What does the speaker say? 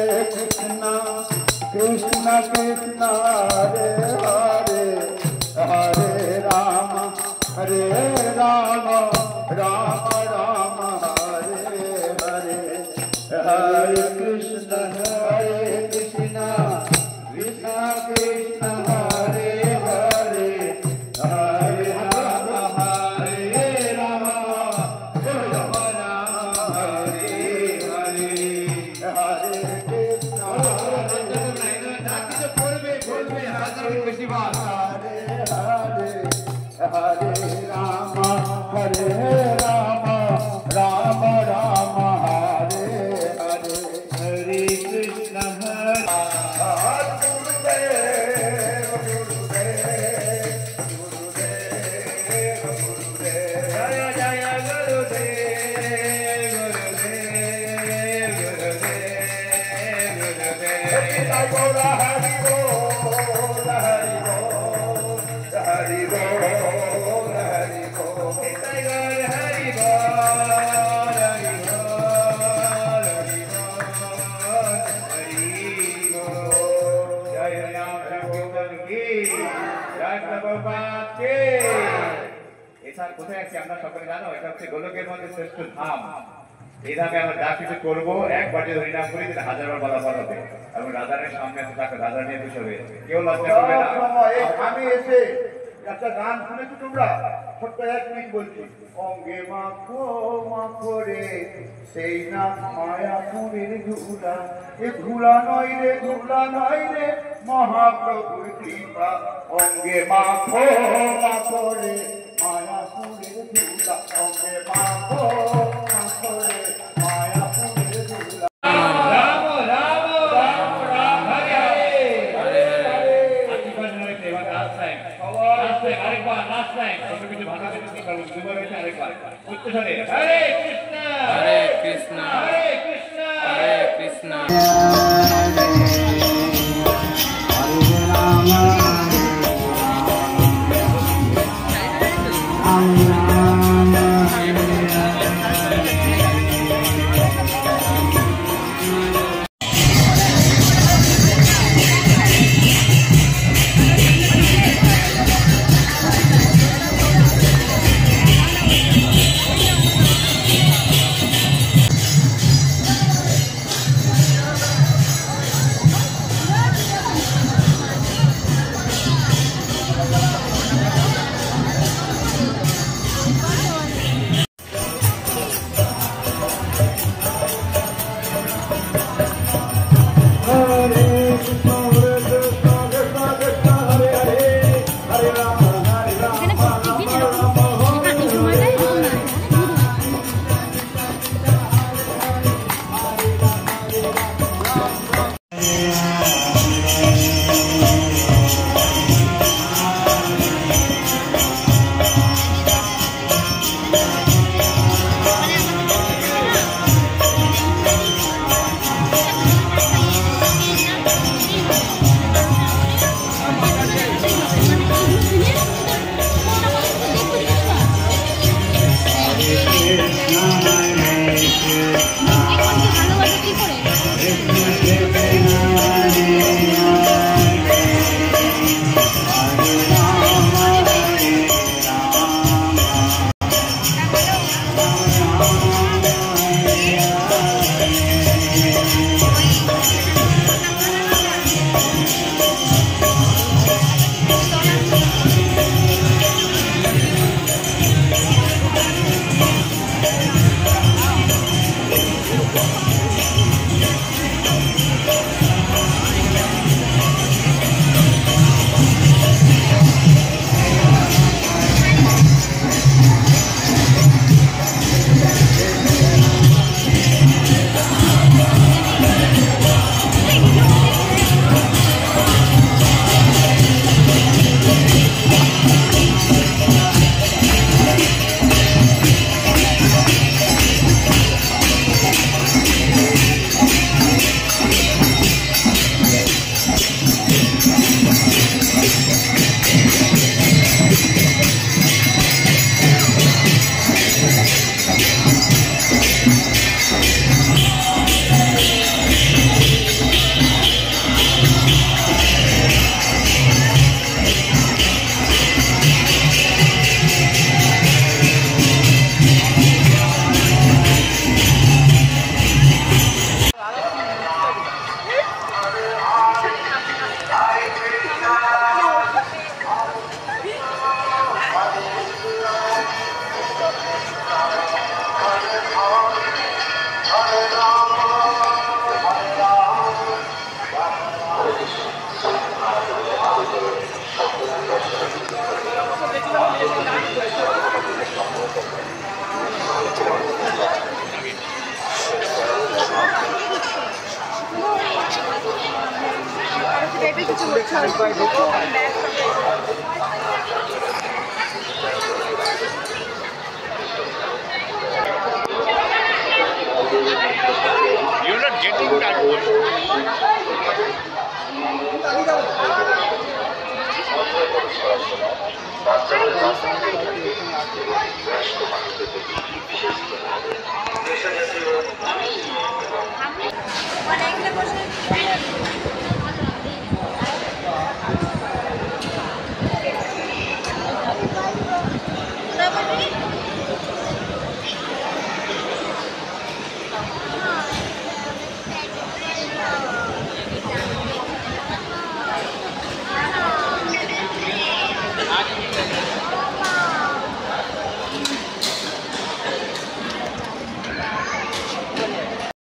Krishna Krishna Krishna Hare Hare Hare Rama Hare Rama Rama Rama Hare Hare Hare Krishna Krishna Krishna Hare Hare Hare Rama Hare Rama Rama Rama Hare Hare Hare Krishna Hare Rama Hare Rama Rama Rama Hare Hare Hare Krishna কোথায় আছি আমরা সকলে জানো এটা হচ্ছে গোলকের মধ্যে শ্রেষ্ঠ ধাম এই ধামে আমরা যা কিছু করবো একবার যদি হরিনাম করি তাহলে হাজারবার বলা ফল হবে এবং রাজারের সামনে এসে তাকে রাজা নিয়ে বসে হবে কেউ লজ্জা করবে না আমি এসে একটা গান শুনেছো তোমরা ছোট্ট এক মিনিট বলছি অঙ্গে মাখো মাখো রে সেই না মায়াপুরের ধুলা এ ধুলা নয় রে মহাপ্রভুর কৃপা অঙ্গে মাখো মাখো রে মায়াপুরের ধুলা অঙ্গে মাখো মাখো রে মায়াপুরের ধুলা রাম রাম রাম রাম হরে হরে হরে আশীর্বাদ সেবা রাস্তায় আরেকবার রাস্তায় কত কিছু ভালো কিছু করবো দুবার হয়েছে আরেকবার উচ্চস্বরে হরে কৃষ্ণ হরে কৃষ্ণ হরে কৃষ্ণ হরে Krishna You're not getting that one. বাচ্চাদের